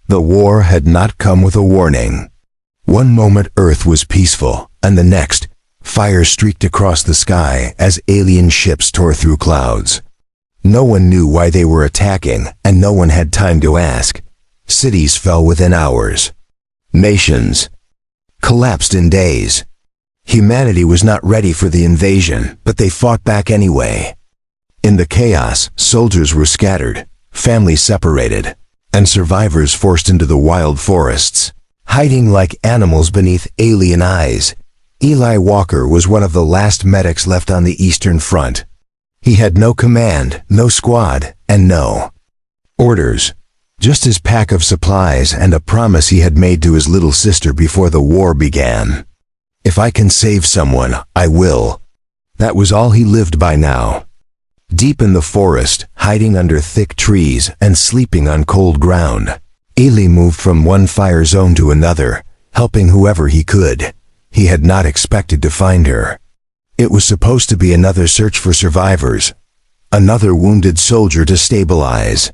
The war had not come with a warning. One moment Earth was peaceful, and the next, fire streaked across the sky as alien ships tore through clouds. No one knew why they were attacking, and no one had time to ask. Cities fell within hours. Nations collapsed in days. Humanity was not ready for the invasion, but they fought back anyway. In the chaos, soldiers were scattered, families separated, and survivors forced into the wild forests, hiding like animals beneath alien eyes. Eli Walker was one of the last medics left on the Eastern Front. He had no command, no squad, and no orders. Just his pack of supplies and a promise he had made to his little sister before the war began. If I can save someone, I will. That was all he lived by now. Deep in the forest, hiding under thick trees and sleeping on cold ground, Eli moved from one fire zone to another, helping whoever he could. He had not expected to find her. It was supposed to be another search for survivors, another wounded soldier to stabilize.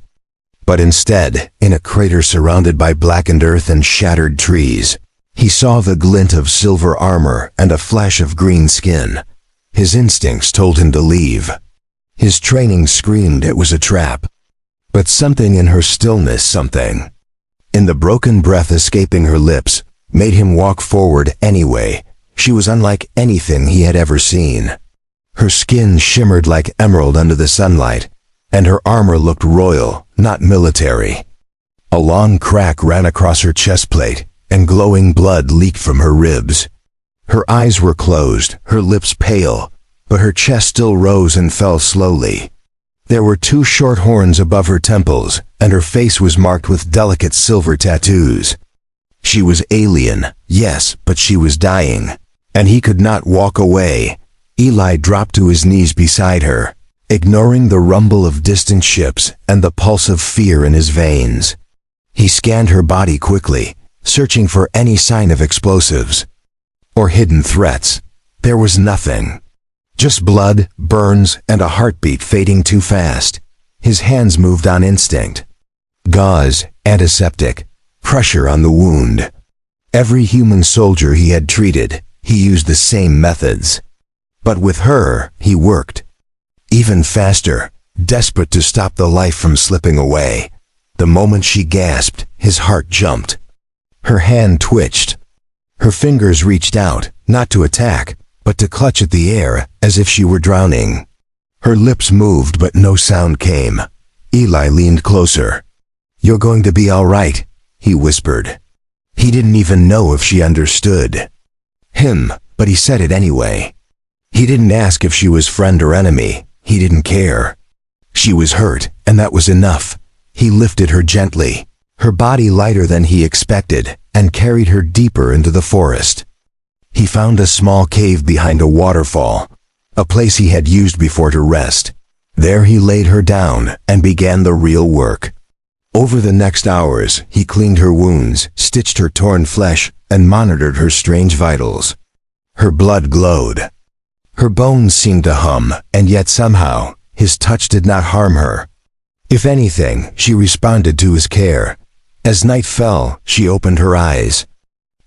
But instead, in a crater surrounded by blackened earth and shattered trees, he saw the glint of silver armor and a flash of green skin. His instincts told him to leave. His training screamed it was a trap. But something in her stillness, in the broken breath escaping her lips, made him walk forward anyway. She was unlike anything he had ever seen. Her skin shimmered like emerald under the sunlight, and her armor looked royal, not military. A long crack ran across her chest plate, and glowing blood leaked from her ribs. Her eyes were closed, her lips pale, but her chest still rose and fell slowly. There were 2 short horns above her temples, and her face was marked with delicate silver tattoos. She was alien, yes, but she was dying, and he could not walk away. Eli dropped to his knees beside her, ignoring the rumble of distant ships and the pulse of fear in his veins. He scanned her body quickly, searching for any sign of explosives or hidden threats. There was nothing. Just blood, burns, and a heartbeat fading too fast. His hands moved on instinct. Gauze, antiseptic, pressure on the wound. Every human soldier he had treated, he used the same methods. But with her, he worked even faster, desperate to stop the life from slipping away. The moment she gasped, his heart jumped. Her hand twitched. Her fingers reached out, not to attack, but to clutch at the air, as if she were drowning. Her lips moved, but no sound came. Eli leaned closer. "You're going to be all right," he whispered. He didn't even know if she understood him, but he said it anyway. He didn't ask if she was friend or enemy. He didn't care. She was hurt, and that was enough. He lifted her gently, her body lighter than he expected, and carried her deeper into the forest. He found a small cave behind a waterfall, a place he had used before to rest. There he laid her down and began the real work. Over the next hours, he cleaned her wounds, stitched her torn flesh, and monitored her strange vitals. Her blood glowed. Her bones seemed to hum, and yet somehow, his touch did not harm her. If anything, she responded to his care. As night fell, she opened her eyes.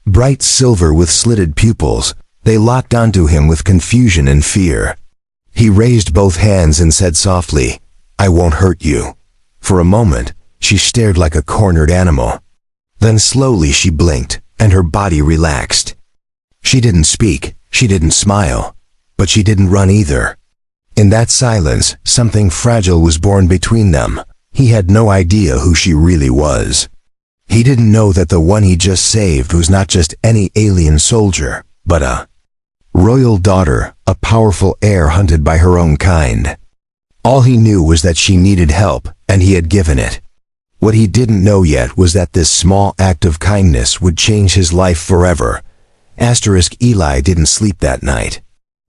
Bright silver with slitted pupils, they locked onto him with confusion and fear. He raised both hands and said softly, "I won't hurt you." For a moment, she stared like a cornered animal. Then slowly she blinked, and her body relaxed. She didn't speak, she didn't smile, but she didn't run either. In that silence, something fragile was born between them. He had no idea who she really was. He didn't know that the one he just saved was not just any alien soldier, but a royal daughter, a powerful heir hunted by her own kind. All he knew was that she needed help, and he had given it. What he didn't know yet was that this small act of kindness would change his life forever. Eli didn't sleep that night.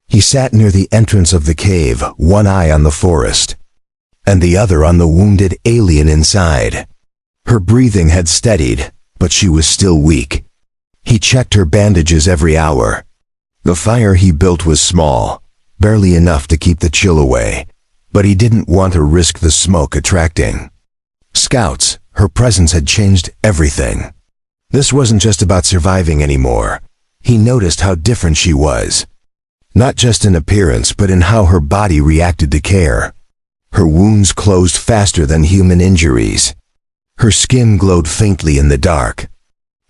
He sat near the entrance of the cave, one eye on the forest, and the other on the wounded alien inside. Her breathing had steadied, but she was still weak. He checked her bandages every hour. The fire he built was small, barely enough to keep the chill away, but he didn't want to risk the smoke attracting scouts, Her presence had changed everything. This wasn't just about surviving anymore. He noticed how different she was. Not just in appearance, but in how her body reacted to care. Her wounds closed faster than human injuries. Her skin glowed faintly in the dark.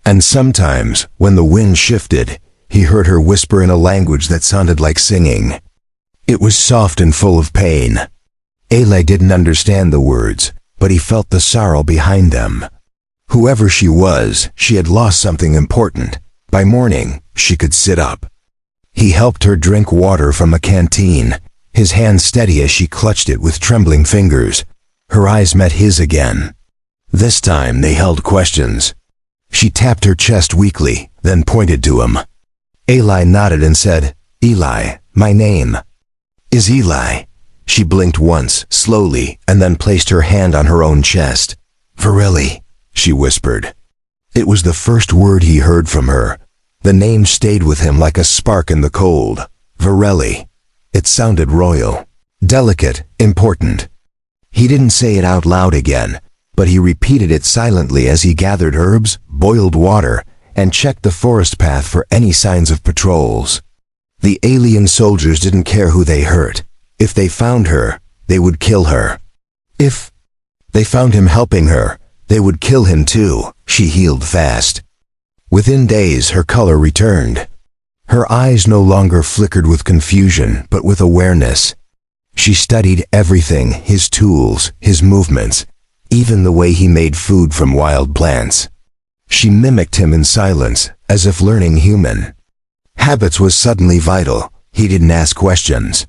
And sometimes, when the wind shifted, he heard her whisper in a language that sounded like singing. It was soft and full of pain. Eli didn't understand the words, but he felt the sorrow behind them. Whoever she was, she had lost something important. By morning, she could sit up. He helped her drink water from a canteen, his hand steady as she clutched it with trembling fingers. Her eyes met his again. This time they held questions. She tapped her chest weakly, then pointed to him. Eli nodded and said, "Eli, my name is Eli." She blinked once, slowly, and then placed her hand on her own chest. "Varelli," she whispered. It was the first word he heard from her. The name stayed with him like a spark in the cold. Varelli. It sounded royal, delicate, important. He didn't say it out loud again, but he repeated it silently as he gathered herbs, boiled water, and checked the forest path for any signs of patrols. The alien soldiers didn't care who they hurt. If they found her, they would kill her. If they found him helping her, they would kill him too. She healed fast. Within days, her color returned. Her eyes no longer flickered with confusion, but with awareness. She studied everything, his tools, his movements, even the way he made food from wild plants. She mimicked him in silence, as if learning human. Habits was suddenly vital. He didn't ask questions.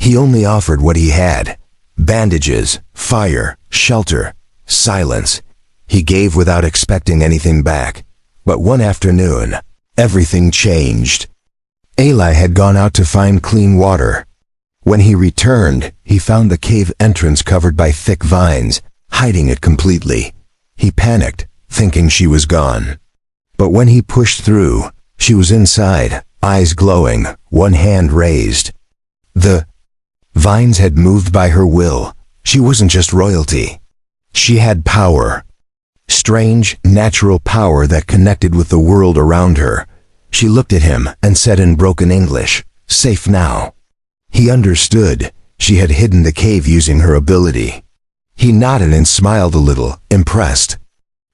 He only offered what he had. Bandages, fire, shelter, silence. He gave without expecting anything back. But one afternoon, everything changed. Eli had gone out to find clean water. When he returned, he found the cave entrance covered by thick vines, hiding it completely. He panicked, thinking she was gone. But when he pushed through, she was inside, eyes glowing, one hand raised. The vines had moved by her will. She wasn't just royalty. She had power. Strange, natural power that connected with the world around her. She looked at him and said in broken English, "Safe now." He understood. She had hidden the cave using her ability. He nodded and smiled a little, impressed.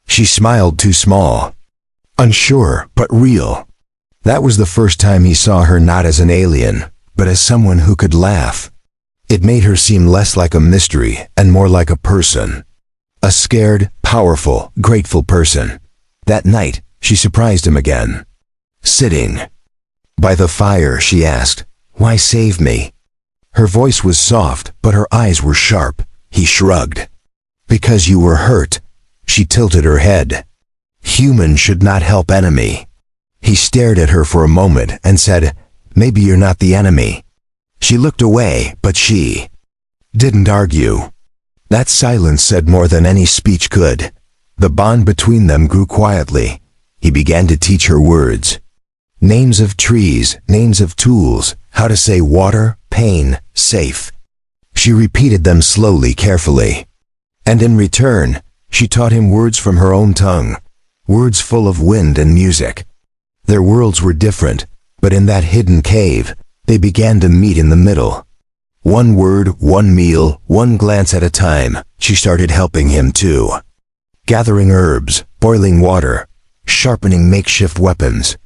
She smiled too small. Unsure, but real. That was the first time he saw her not as an alien, but as someone who could laugh. It made her seem less like a mystery and more like a person. A scared, powerful, grateful person. That night, she surprised him again. Sitting by the fire, she asked, "Why save me?" Her voice was soft, but her eyes were sharp. He shrugged. "Because you were hurt." She tilted her head. "Human should not help enemy." He stared at her for a moment and said, "Maybe you're not the enemy." She looked away, but she didn't argue. That silence said more than any speech could. The bond between them grew quietly. He began to teach her words. Names of trees, names of tools, how to say water, pain, safe. She repeated them slowly, carefully. And in return, she taught him words from her own tongue, words full of wind and music. Their worlds were different, but in that hidden cave, they began to meet in the middle. One word, one meal, one glance at a time, she started helping him too. Gathering herbs, boiling water, sharpening makeshift weapons.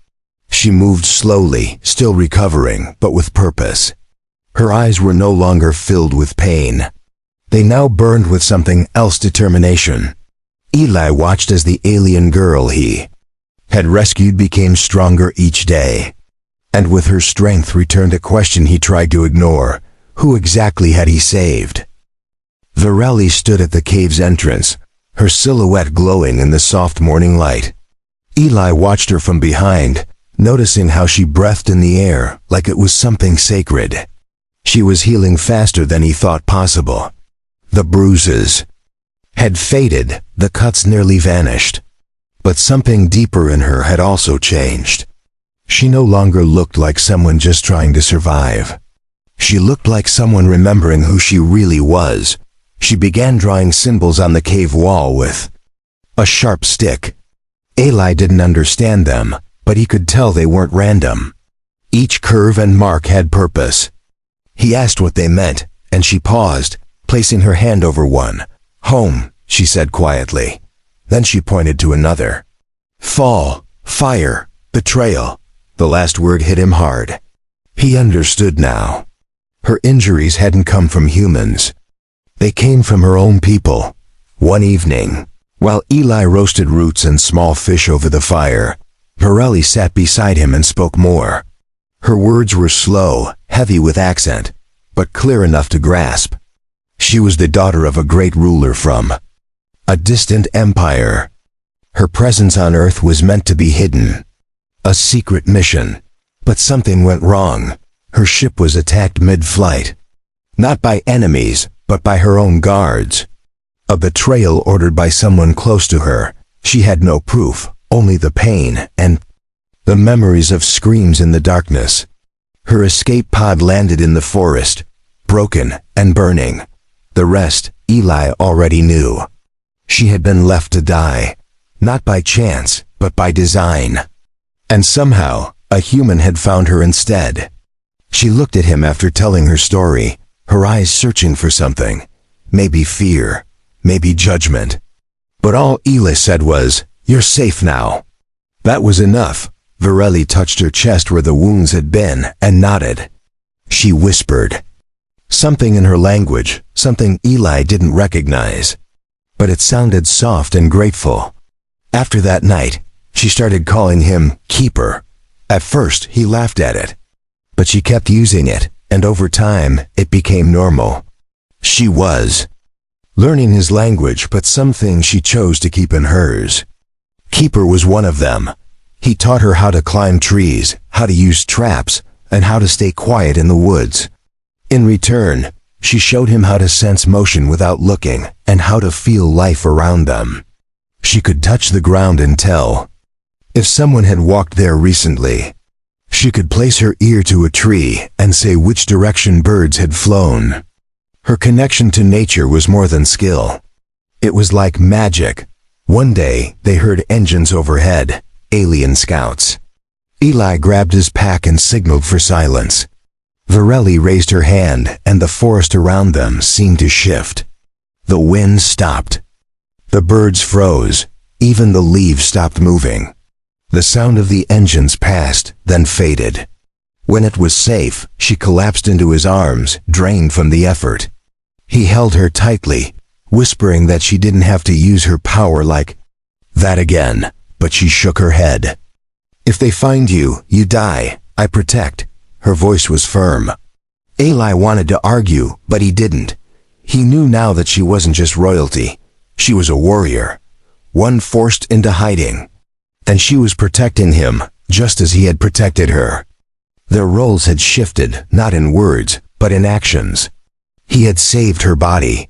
She moved slowly, still recovering, but with purpose. Her eyes were no longer filled with pain. They now burned with something else, determination. Eli watched as the alien girl he had rescued became stronger each day. And with her strength returned a question he tried to ignore. Who exactly had he saved? Varelli stood at the cave's entrance, her silhouette glowing in the soft morning light. Eli watched her from behind, noticing how she breathed in the air like it was something sacred. She was healing faster than he thought possible. The bruises had faded, the cuts nearly vanished. But something deeper in her had also changed. She no longer looked like someone just trying to survive. She looked like someone remembering who she really was. She began drawing symbols on the cave wall with a sharp stick. Eli didn't understand them, but he could tell they weren't random. Each curve and mark had purpose. He asked what they meant, and she paused, placing her hand over one. "Home," she said quietly. Then she pointed to another. "Fall, fire, betrayal." The last word hit him hard. He understood now. Her injuries hadn't come from humans. They came from her own people. One evening, while Eli roasted roots and small fish over the fire, Pirelli sat beside him and spoke more. Her words were slow, heavy with accent, but clear enough to grasp. She was the daughter of a great ruler from a distant empire. Her presence on Earth was meant to be hidden. A secret mission. But something went wrong. Her ship was attacked mid-flight. Not by enemies, but by her own guards. A betrayal ordered by someone close to her. She had no proof, only the pain and the memories of screams in the darkness. Her escape pod landed in the forest, broken and burning. The rest, Eli already knew. She had been left to die, not by chance, but by design. And somehow, a human had found her instead. She looked at him after telling her story, her eyes searching for something. Maybe fear, maybe judgment. But all Eli said was, "You're safe now." That was enough. Pirelli touched her chest where the wounds had been and nodded. She whispered. Something in her language, something Eli didn't recognize. But it sounded soft and grateful. After that night, she started calling him Keeper. At first, he laughed at it. But she kept using it, and over time, it became normal. She was learning his language, but some things she chose to keep in hers. Keeper was one of them. He taught her how to climb trees, how to use traps, and how to stay quiet in the woods. In return, she showed him how to sense motion without looking, and how to feel life around them. She could touch the ground and tell if someone had walked there recently. She could place her ear to a tree and say which direction birds had flown. Her connection to nature was more than skill. It was like magic. One day, they heard engines overhead, alien scouts. Eli grabbed his pack and signaled for silence. Pirelli raised her hand, and the forest around them seemed to shift. The wind stopped. The birds froze. Even the leaves stopped moving. The sound of the engines passed, then faded. When it was safe, she collapsed into his arms, drained from the effort. He held her tightly, whispering that she didn't have to use her power like that again, but she shook her head. "If they find you, you die. I protect." Her voice was firm. Eli wanted to argue, but he didn't. He knew now that she wasn't just royalty. She was a warrior, one forced into hiding. And she was protecting him, just as he had protected her. Their roles had shifted, not in words, but in actions. He had saved her body.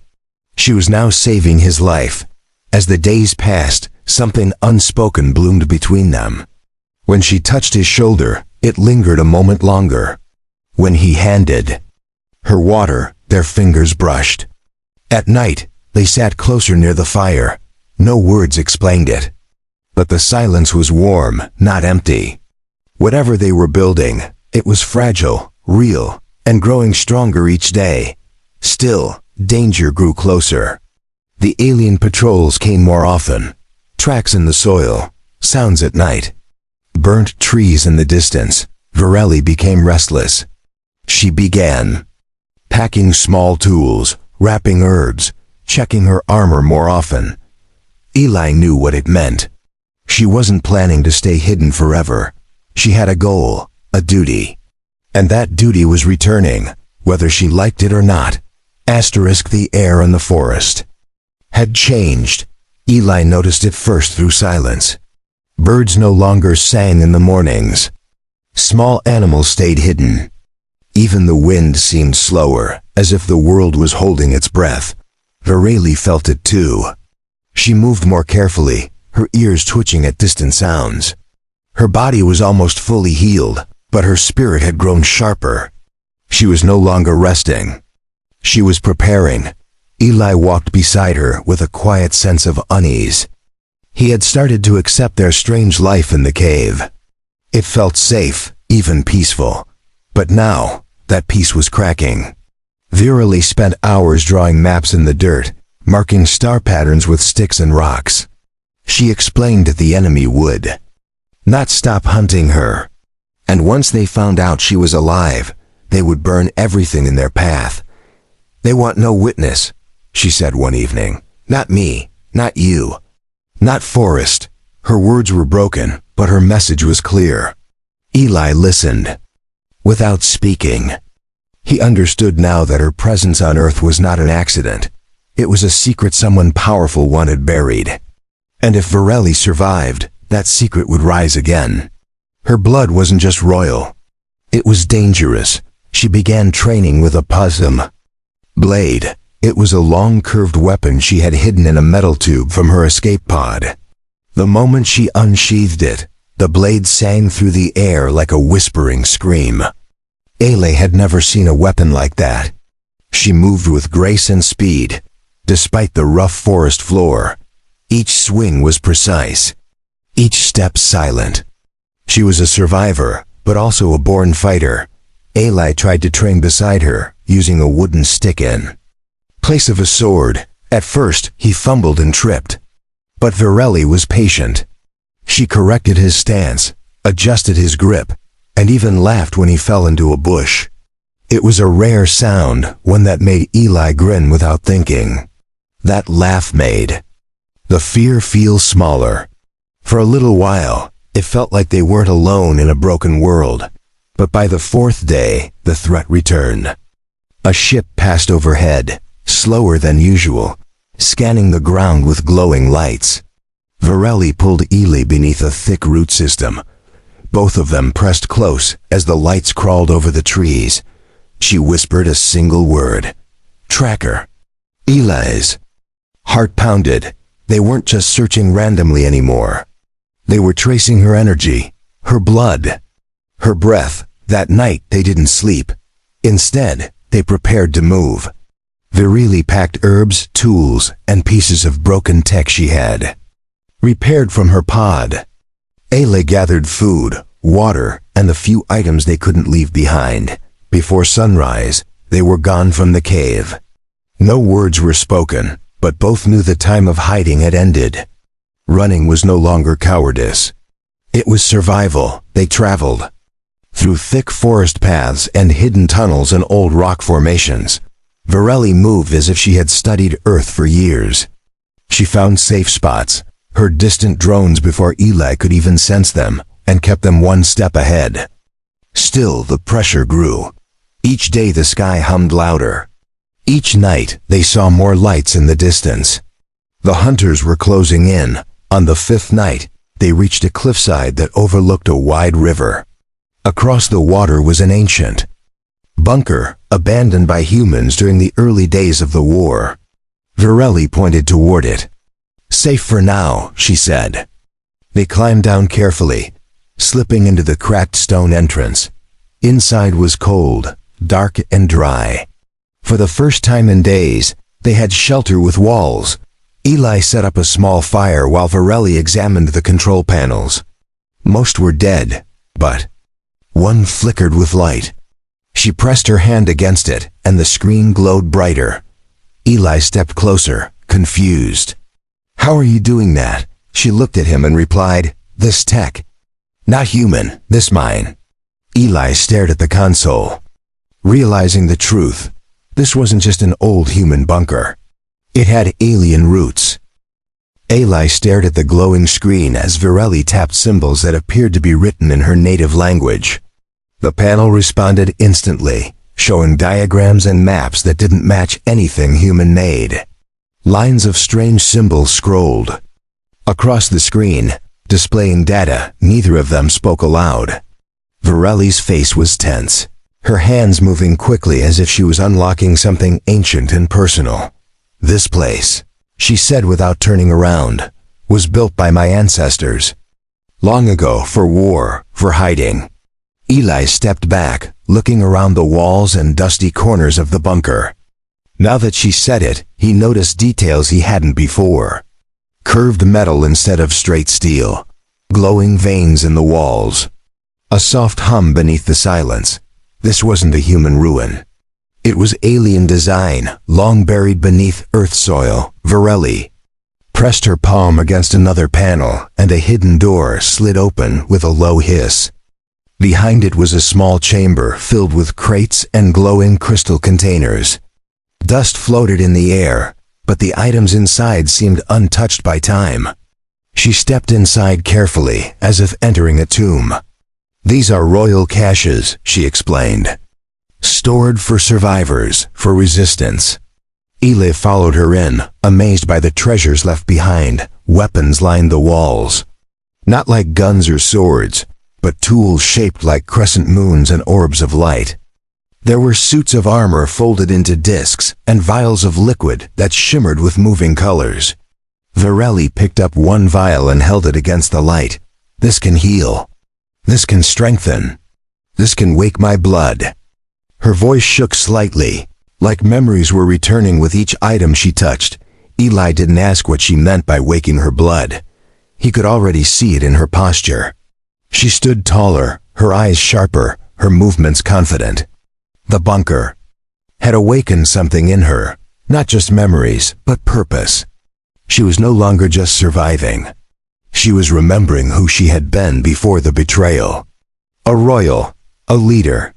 She was now saving his life. As the days passed, something unspoken bloomed between them. When she touched his shoulder, it lingered a moment longer. When he handed her water, their fingers brushed. At night, they sat closer near the fire. No words explained it. But the silence was warm, not empty. Whatever they were building, it was fragile, real, and growing stronger each day. Still, danger grew closer. The alien patrols came more often. Tracks in the soil, sounds at night. Burnt trees in the distance. Pirelli became restless. She began packing small tools, wrapping herbs, checking her armor more often. Eli knew what it meant. She wasn't planning to stay hidden forever. She had a goal, a duty. And that duty was returning, whether she liked it or not. The air in the forest had changed. Eli noticed it first through silence. Birds no longer sang in the mornings. Small animals stayed hidden. Even the wind seemed slower, as if the world was holding its breath. Pirelli felt it too. She moved more carefully, her ears twitching at distant sounds. Her body was almost fully healed, but her spirit had grown sharper. She was no longer resting. She was preparing. Eli walked beside her with a quiet sense of unease. He had started to accept their strange life in the cave. It felt safe, even peaceful. But now, that peace was cracking. Virali spent hours drawing maps in the dirt, marking star patterns with sticks and rocks. She explained that the enemy would not stop hunting her. And once they found out she was alive, they would burn everything in their path. "They want no witness," she said one evening. "Not me, not you, not Forrest." Her words were broken, but her message was clear. Eli listened, without speaking. He understood now that her presence on Earth was not an accident. It was a secret someone powerful wanted buried. And if Virali survived, that secret would rise again. Her blood wasn't just royal. It was dangerous. She began training with a possum blade. It was a long curved weapon she had hidden in a metal tube from her escape pod. The moment she unsheathed it, the blade sang through the air like a whispering scream. Ailey had never seen a weapon like that. She moved with grace and speed, despite the rough forest floor. Each swing was precise, each step silent. She was a survivor, but also a born fighter. Ailey tried to train beside her, using a wooden stick in place of a sword. At first, he fumbled and tripped. But Virali was patient. She corrected his stance, adjusted his grip, and even laughed when he fell into a bush. It was a rare sound, one that made Eli grin without thinking. That laugh made the fear feel smaller. For a little while, it felt like they weren't alone in a broken world. But by the fourth day, the threat returned. A ship passed overhead, slower than usual, scanning the ground with glowing lights. Virali pulled Eli beneath a thick root system. Both of them pressed close as the lights crawled over the trees. She whispered a single word. "Tracker." Eli's heart pounded. They weren't just searching randomly anymore. They were tracing her energy, her blood, her breath. That night they didn't sleep. Instead, they prepared to move. Virali packed herbs, tools, and pieces of broken tech she had repaired from her pod. Ailey gathered food, water, and the few items they couldn't leave behind. Before sunrise, they were gone from the cave. No words were spoken, but both knew the time of hiding had ended. Running was no longer cowardice. It was survival. They traveled through thick forest paths and hidden tunnels and old rock formations. Virali moved as if she had studied Earth for years. She found safe spots, heard distant drones before Eli could even sense them, and kept them one step ahead. Still, the pressure grew. Each day the sky hummed louder. Each night they saw more lights in the distance. The hunters were closing in. On the fifth night, they reached a cliffside that overlooked a wide river. Across the water was an ancient bunker, abandoned by humans during the early days of the war. Virali pointed toward it. "Safe for now," she said. They climbed down carefully, slipping into the cracked stone entrance. Inside was cold, dark and dry. For the first time in days, they had shelter with walls. Eli set up a small fire while Virali examined the control panels. Most were dead, but one flickered with light. She pressed her hand against it, and the screen glowed brighter. Eli stepped closer, confused. "How are you doing that?" She looked at him and replied, "This tech. Not human, this mine." Eli stared at the console, realizing the truth. This wasn't just an old human bunker. It had alien roots. Eli stared at the glowing screen as Virali tapped symbols that appeared to be written in her native language. The panel responded instantly, showing diagrams and maps that didn't match anything human-made. Lines of strange symbols scrolled across the screen, displaying data. Neither of them spoke aloud. Virali's face was tense, her hands moving quickly as if she was unlocking something ancient and personal. "This place," she said without turning around, "was built by my ancestors. Long ago, for war, for hiding." Eli stepped back, looking around the walls and dusty corners of the bunker. Now that she said it, he noticed details he hadn't before. Curved metal instead of straight steel. Glowing veins in the walls. A soft hum beneath the silence. This wasn't a human ruin. It was alien design, long buried beneath earth soil. Varelli pressed her palm against another panel, and a hidden door slid open with a low hiss. Behind it was a small chamber filled with crates and glowing crystal containers. Dust floated in the air, but the items inside seemed untouched by time. She stepped inside carefully, as if entering a tomb. "These are royal caches," she explained. "Stored for survivors, for resistance." Eli followed her in, amazed by the treasures left behind. Weapons lined the walls. Not like guns or swords, but tools shaped like crescent moons and orbs of light. There were suits of armor folded into discs, and vials of liquid that shimmered with moving colors. Varelli picked up one vial and held it against the light. "This can heal. This can strengthen. This can wake my blood." Her voice shook slightly, like memories were returning with each item she touched. Eli didn't ask what she meant by waking her blood. He could already see it in her posture. She stood taller, her eyes sharper, her movements confident. The bunker had awakened something in her, not just memories, but purpose. She was no longer just surviving. She was remembering who she had been before the betrayal. A royal, a leader,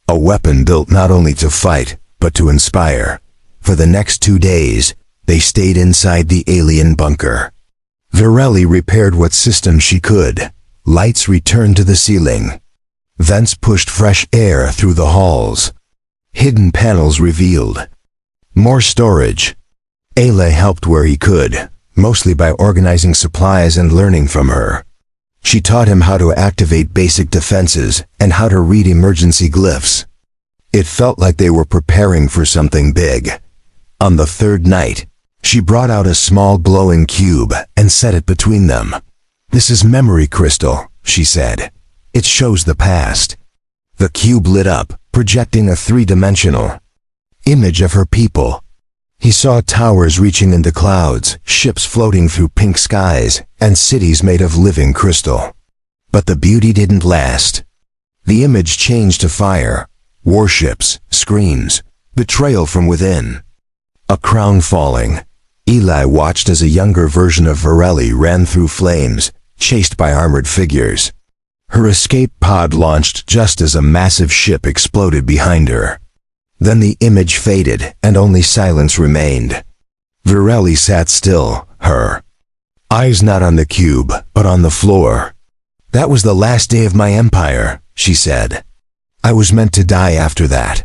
a weapon built not only to fight, but to inspire. For the next 2 days, they stayed inside the alien bunker. Varelli repaired what systems she could. Lights returned to the ceiling. Vents pushed fresh air through the halls. Hidden panels revealed more storage. Ele helped where he could, mostly by organizing supplies and learning from her. She taught him how to activate basic defenses and how to read emergency glyphs. It felt like they were preparing for something big. On the 3rd night, she brought out a small glowing cube and set it between them. "This is memory crystal," she said. "It shows the past." The cube lit up, projecting a 3-dimensional image of her people. He saw towers reaching into clouds, ships floating through pink skies, and cities made of living crystal. But the beauty didn't last. The image changed to fire, warships, screams, betrayal from within. A crown falling. Eli watched as a younger version of Varelli ran through flames, chased by armored figures. Her escape pod launched just as a massive ship exploded behind her. Then the image faded, and only silence remained. Varelli sat still, her eyes not on the cube, but on the floor. "That was the last day of my empire," she said. "I was meant to die after that."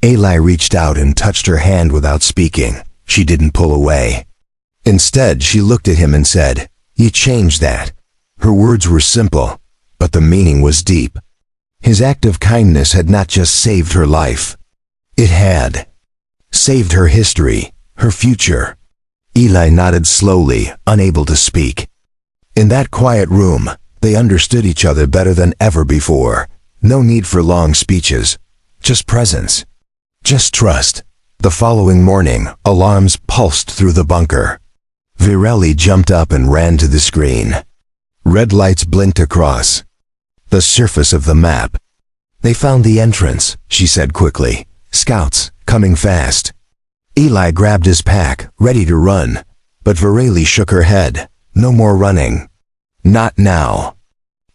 Eli reached out and touched her hand without speaking. She didn't pull away. Instead, she looked at him and said, "You changed that." Her words were simple, but the meaning was deep. His act of kindness had not just saved her life. It had saved her history, her future. Eli nodded slowly, unable to speak. In that quiet room, they understood each other better than ever before. No need for long speeches. Just presence. Just trust. The following morning, alarms pulsed through the bunker. Varelli jumped up and ran to the screen. Red lights blinked across the surface of the map. "They found the entrance," she said quickly. "Scouts, coming fast." Eli grabbed his pack, ready to run, but Varelli shook her head. "No more running. Not now."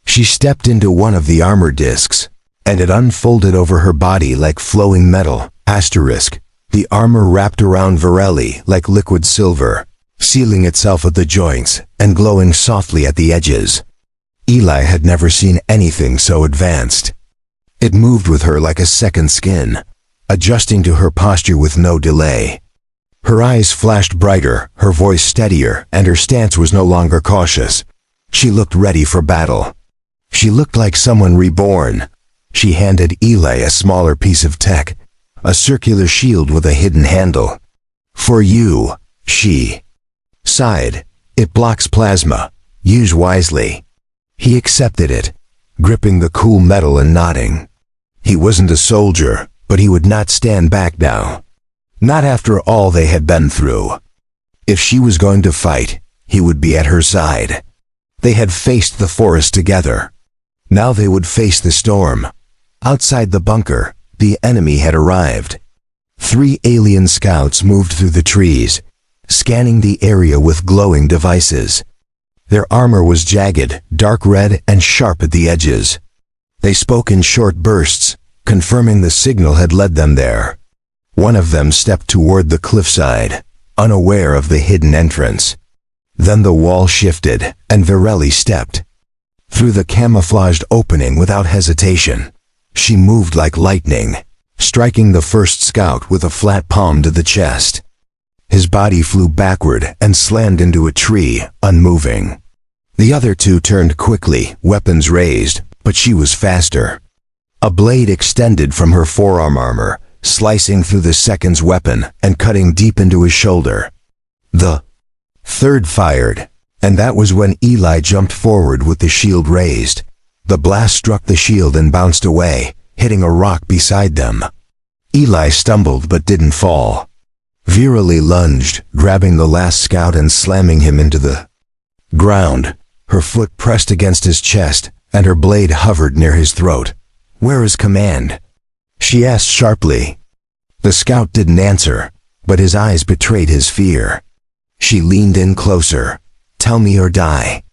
She stepped into one of the armor discs, and it unfolded over her body like flowing metal. Asterisk. The armor wrapped around Varelli like liquid silver, sealing itself at the joints and glowing softly at the edges. Eli had never seen anything so advanced. It moved with her like a second skin, adjusting to her posture with no delay. Her eyes flashed brighter, her voice steadier, and her stance was no longer cautious. She looked ready for battle. She looked like someone reborn. She handed Eli a smaller piece of tech, a circular shield with a hidden handle. "For you," she sighed. "It blocks plasma. Use wisely." He accepted it, gripping the cool metal and nodding. He wasn't a soldier, but he would not stand back now. Not after all they had been through. If she was going to fight, he would be at her side. They had faced the forest together. Now they would face the storm. Outside the bunker, the enemy had arrived. 3 alien scouts moved through the trees, scanning the area with glowing devices. Their armor was jagged, dark red, and sharp at the edges. They spoke in short bursts, confirming the signal had led them there. One of them stepped toward the cliffside, unaware of the hidden entrance. Then the wall shifted, and Virelli stepped through the camouflaged opening without hesitation. She moved like lightning, striking the first scout with a flat palm to the chest. His body flew backward and slammed into a tree, unmoving. The other 2 turned quickly, weapons raised, but she was faster. A blade extended from her forearm armor, slicing through the second's weapon and cutting deep into his shoulder. The third fired, and that was when Eli jumped forward with the shield raised. The blast struck the shield and bounced away, hitting a rock beside them. Eli stumbled but didn't fall. Virelli lunged, grabbing the last scout and slamming him into the ground. Her foot pressed against his chest, and her blade hovered near his throat. "Where is command?" she asked sharply. The scout didn't answer, but his eyes betrayed his fear. She leaned in closer. "Tell me or die."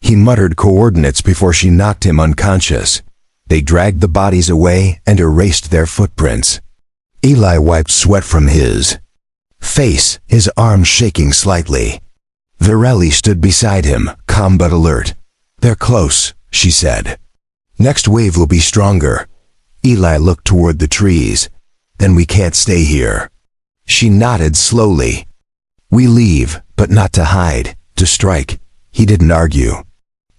He muttered coordinates before she knocked him unconscious. They dragged the bodies away and erased their footprints. Eli wiped sweat from his face, his arm shaking slightly. Virelli stood beside him, calm but alert. "They're close," she said. "Next wave will be stronger." Eli looked toward the trees. "Then we can't stay here." She nodded slowly. "We leave, but not to hide, to strike." He didn't argue.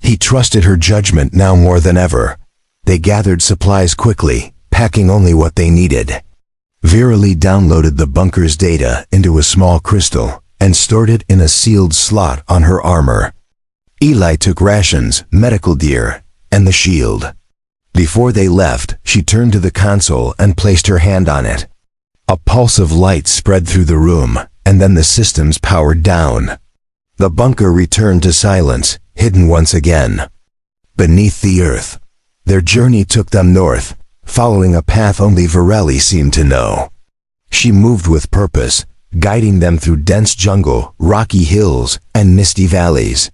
He trusted her judgment now more than ever. They gathered supplies quickly, packing only what they needed. Virelli downloaded the bunker's data into a small crystal and stored it in a sealed slot on her armor. Eli took rations, medical gear, and the shield. Before they left, she turned to the console and placed her hand on it. A pulse of light spread through the room, and then the systems powered down. The bunker returned to silence, hidden once again. Beneath the earth, their journey took them north, following a path only Virelli seemed to know. She moved with purpose, guiding them through dense jungle, rocky hills, and misty valleys.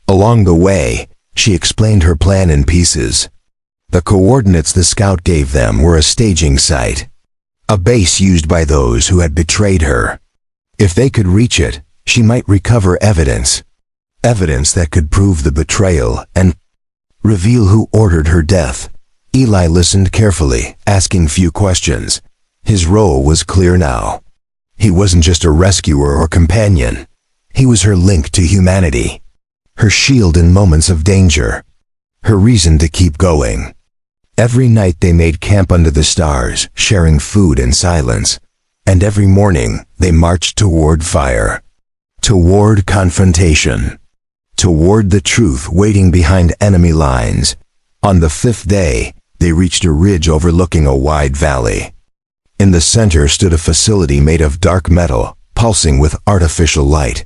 Along the way, she explained her plan in pieces. The coordinates the scout gave them were a staging site, a base used by those who had betrayed her. If they could reach it, she might recover evidence that could prove the betrayal and reveal who ordered her death. Eli listened carefully, asking few questions. His role was clear now. He wasn't just a rescuer or companion. He was her link to humanity, her shield in moments of danger, her reason to keep going. Every night they made camp under the stars, sharing food in silence. And every morning they marched toward fire, toward confrontation, toward the truth waiting behind enemy lines. On the 5th day, they reached a ridge overlooking a wide valley. In the center stood a facility made of dark metal, pulsing with artificial light.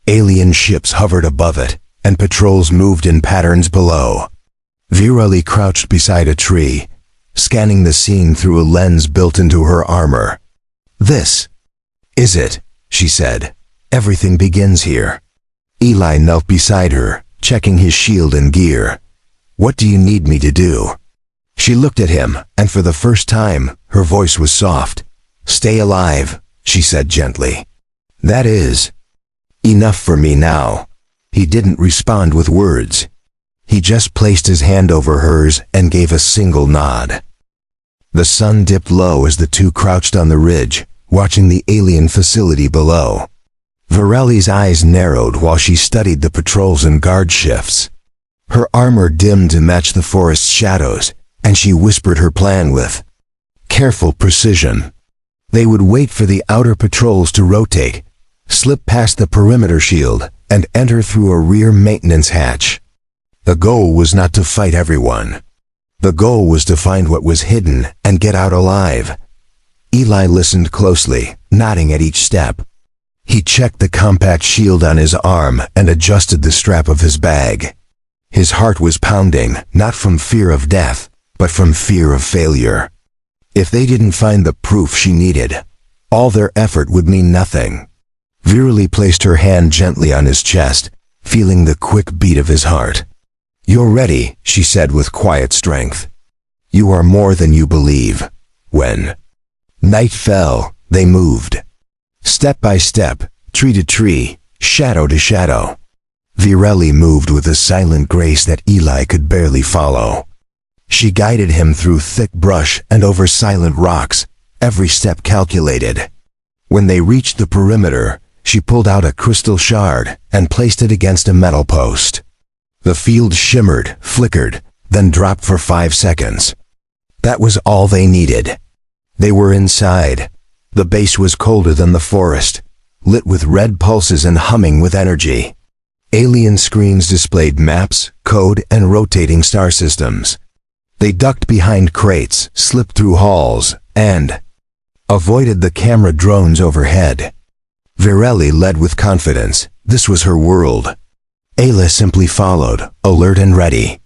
Alien ships hovered above it, and patrols moved in patterns below. Virelli crouched beside a tree, scanning the scene through a lens built into her armor. "This is it," she said. "Everything begins here." Eli knelt beside her, checking his shield and gear. "What do you need me to do?" She looked at him, and for the first time, her voice was soft. "Stay alive," she said gently. "That is enough for me now." He didn't respond with words. He just placed his hand over hers and gave a single nod. The sun dipped low as the two crouched on the ridge, watching the alien facility below. Virelli's eyes narrowed while she studied the patrols and guard shifts. Her armor dimmed to match the forest's shadows, and she whispered her plan with careful precision. They would wait for the outer patrols to rotate, slip past the perimeter shield, and enter through a rear maintenance hatch. The goal was not to fight everyone. The goal was to find what was hidden and get out alive. Eli listened closely, nodding at each step. He checked the compact shield on his arm and adjusted the strap of his bag. His heart was pounding, not from fear of death, but from fear of failure. If they didn't find the proof she needed, all their effort would mean nothing. Virali placed her hand gently on his chest, feeling the quick beat of his heart. "You're ready," she said with quiet strength. "You are more than you believe." When night fell, they moved. Step by step, tree to tree, shadow to shadow. Virali moved with a silent grace that Eli could barely follow. She guided him through thick brush and over silent rocks, every step calculated. When they reached the perimeter, she pulled out a crystal shard and placed it against a metal post. The field shimmered, flickered, then dropped for 5 seconds. That was all they needed. They were inside. The base was colder than the forest, lit with red pulses and humming with energy. Alien screens displayed maps, code, and rotating star systems. They ducked behind crates, slipped through halls, and avoided the camera drones overhead. Virali led with confidence. This was her world. Ayla simply followed, alert and ready.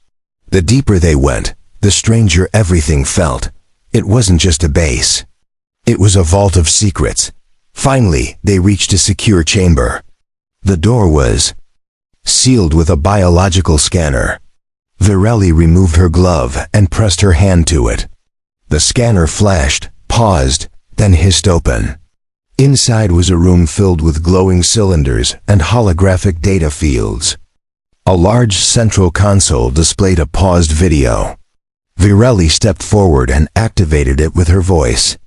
The deeper they went, the stranger everything felt. It wasn't just a base. It was a vault of secrets. Finally, they reached a secure chamber. The door was sealed with a biological scanner. Virali removed her glove and pressed her hand to it. The scanner flashed, paused, then hissed open. Inside was a room filled with glowing cylinders and holographic data fields. A large central console displayed a paused video. Virali stepped forward and activated it with her voice.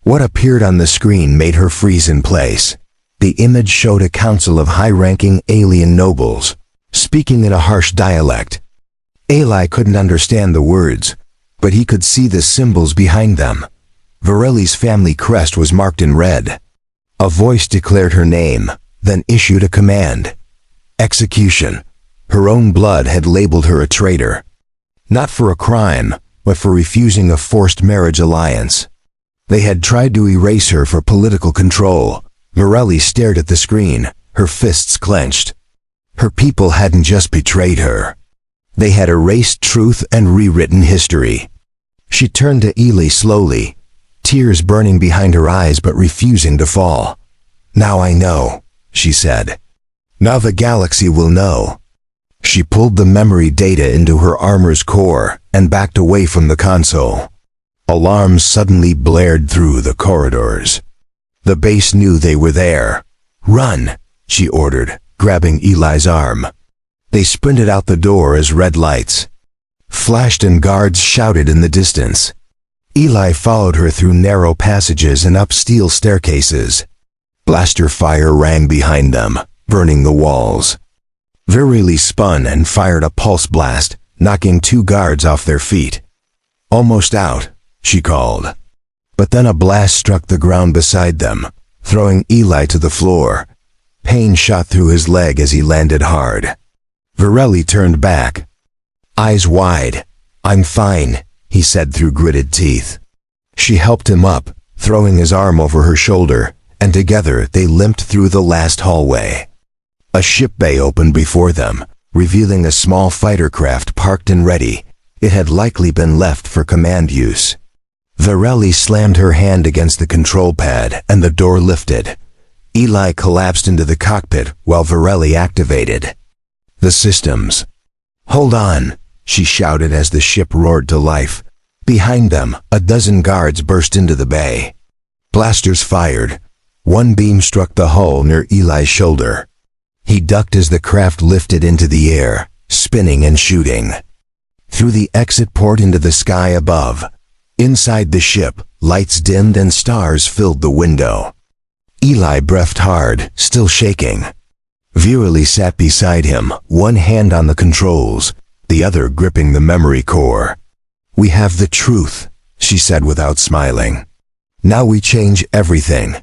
What appeared on the screen made her freeze in place. The image showed a council of high-ranking alien nobles, speaking in a harsh dialect. Eli couldn't understand the words, but he could see the symbols behind them. Virali's family crest was marked in red. A voice declared her name, then issued a command. Execution. Her own blood had labeled her a traitor. Not for a crime, but for refusing a forced marriage alliance. They had tried to erase her for political control. Virali stared at the screen, her fists clenched. Her people hadn't just betrayed her. They had erased truth and rewritten history. She turned to Eli slowly, tears burning behind her eyes but refusing to fall. "Now I know," she said. "Now the galaxy will know." She pulled the memory data into her armor's core and backed away from the console. Alarms suddenly blared through the corridors. The base knew they were there. "Run," she ordered, grabbing Eli's arm. They sprinted out the door as red lights flashed and guards shouted in the distance. Eli followed her through narrow passages and up steel staircases. Blaster fire rang behind them, burning the walls. Virali spun and fired a pulse blast, knocking 2 guards off their feet. "Almost out," she called. But then a blast struck the ground beside them, throwing Eli to the floor. Pain shot through his leg as he landed hard. Virali turned back, eyes wide. "I'm fine," he said through gritted teeth. She helped him up, throwing his arm over her shoulder, and together they limped through the last hallway. A ship bay opened before them, revealing a small fighter craft parked and ready. It had likely been left for command use. Virali slammed her hand against the control pad and the door lifted. Eli collapsed into the cockpit while Virali activated the systems. "Hold on," she shouted as the ship roared to life. Behind them, a dozen guards burst into the bay. Blasters fired. One beam struck the hull near Eli's shoulder. He ducked as the craft lifted into the air, spinning and shooting. Through the exit port into the sky above. Inside the ship, lights dimmed and stars filled the window. Eli breathed hard, still shaking. Virali sat beside him, one hand on the controls, the other gripping the memory core. "We have the truth," she said without smiling. "Now we change everything."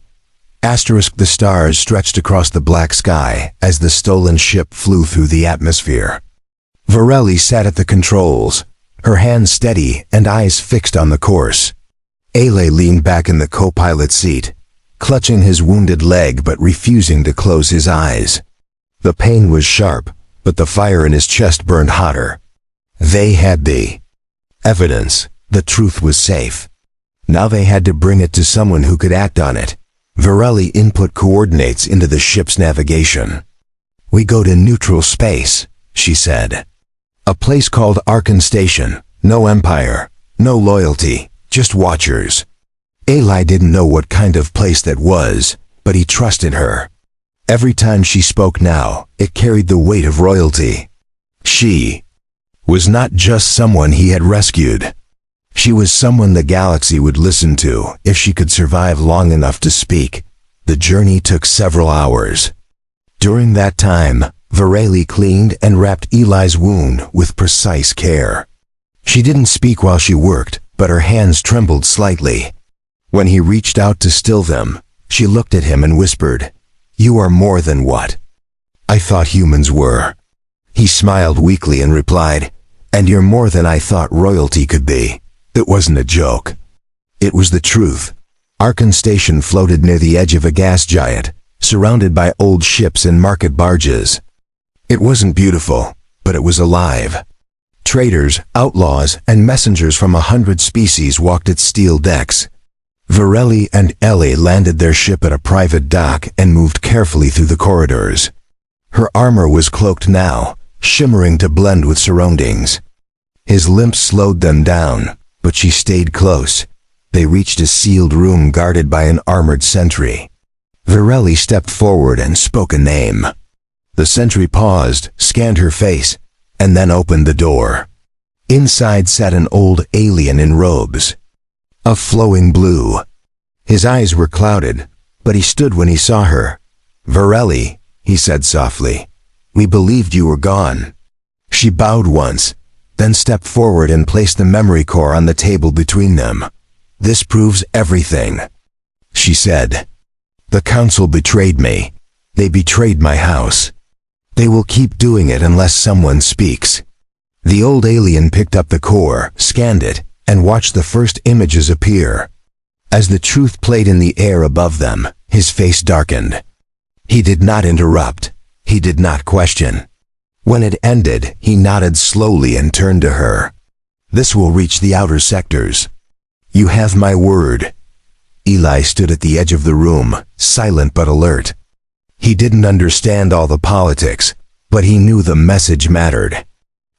The stars stretched across the black sky as the stolen ship flew through the atmosphere. Virali sat at the controls, her hands steady and eyes fixed on the course. Ayla leaned back in the co-pilot seat, clutching his wounded leg but refusing to close his eyes. The pain was sharp, but the fire in his chest burned hotter. They had the evidence. The truth was safe. Now they had to bring it to someone who could act on it. Varelli input coordinates into the ship's navigation. "We go to neutral space," she said. "A place called Arkan Station. No empire, no loyalty, just watchers." Eli didn't know what kind of place that was, but he trusted her. Every time she spoke now, it carried the weight of royalty. She was not just someone he had rescued. She was someone the galaxy would listen to if she could survive long enough to speak. The journey took several hours. During that time, Varelli cleaned and wrapped Eli's wound with precise care. She didn't speak while she worked, but her hands trembled slightly. When he reached out to still them, she looked at him and whispered, "You are more than what I thought humans were." He smiled weakly and replied, "And you're more than I thought royalty could be." It wasn't a joke. It was the truth. Arkan Station floated near the edge of a gas giant, surrounded by old ships and market barges. It wasn't beautiful, but it was alive. Traders, outlaws, and messengers from 100 species walked its steel decks. Varelli and Ellie landed their ship at a private dock and moved carefully through the corridors. Her armor was cloaked now, shimmering to blend with surroundings. His limp slowed them down, but she stayed close. They reached a sealed room guarded by an armored sentry. Varelli stepped forward and spoke a name. The sentry paused, scanned her face, and then opened the door. Inside sat an old alien in robes of flowing blue. His eyes were clouded, but he stood when he saw her. "Varelli," he said softly, "we believed you were gone." She bowed once, then stepped forward and placed the memory core on the table between them. "This proves everything," she said. "The council betrayed me. They betrayed my house. They will keep doing it unless someone speaks." The old alien picked up the core, scanned it, and watched the first images appear. As the truth played in the air above them, his face darkened. He did not interrupt. He did not question. When it ended, he nodded slowly and turned to her. "This will reach the outer sectors. You have my word." Eli stood at the edge of the room, silent but alert. He didn't understand all the politics, but he knew the message mattered.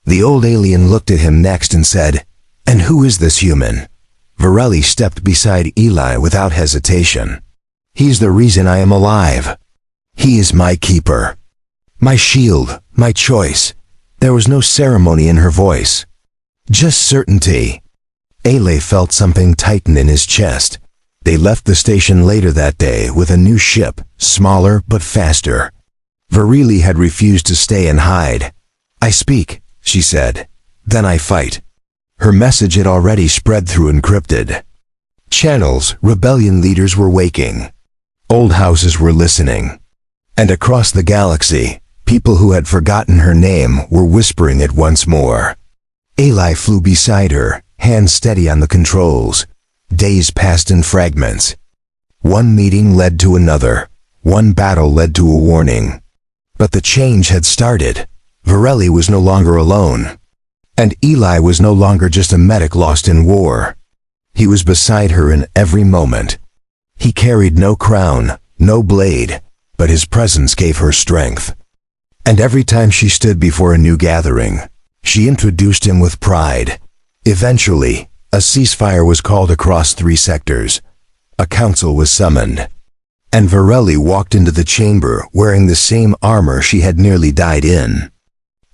The old alien looked at him next and said, "And who is this human?" Varelli stepped beside Eli without hesitation. "He's the reason I am alive. He is my keeper. My shield, my choice." There was no ceremony in her voice, just certainty. Eli felt something tighten in his chest. They left the station later that day with a new ship, smaller but faster. Varelli had refused to stay and hide. "I speak," she said. "Then I fight." Her message had already spread through encrypted channels. Rebellion leaders were waking. Old houses were listening. And across the galaxy, people who had forgotten her name were whispering it once more. Eli flew beside her, hands steady on the controls. Days passed in fragments. One meeting led to another. One battle led to a warning. But the change had started. Varelli was no longer alone. And Eli was no longer just a medic lost in war. He was beside her in every moment. He carried no crown, no blade, but his presence gave her strength. And every time she stood before a new gathering, she introduced him with pride. Eventually, a ceasefire was called across 3 sectors. A council was summoned. And Varelli walked into the chamber wearing the same armor she had nearly died in.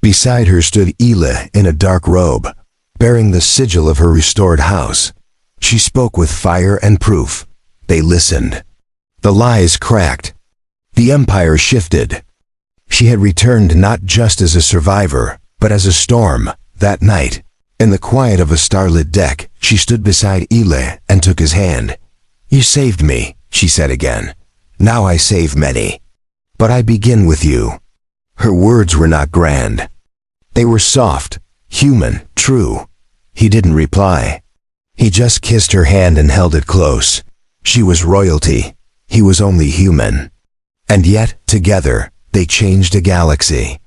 Beside her stood Eli in a dark robe, bearing the sigil of her restored house. She spoke with fire and proof. They listened. The lies cracked. The empire shifted. She had returned not just as a survivor, but as a storm. That night, in the quiet of a starlit deck, she stood beside Eli and took his hand. "You saved me," she said again. "Now I save many. But I begin with you." Her words were not grand. They were soft, human, true. He didn't reply. He just kissed her hand and held it close. She was royalty. He was only human. And yet, together, they changed a galaxy.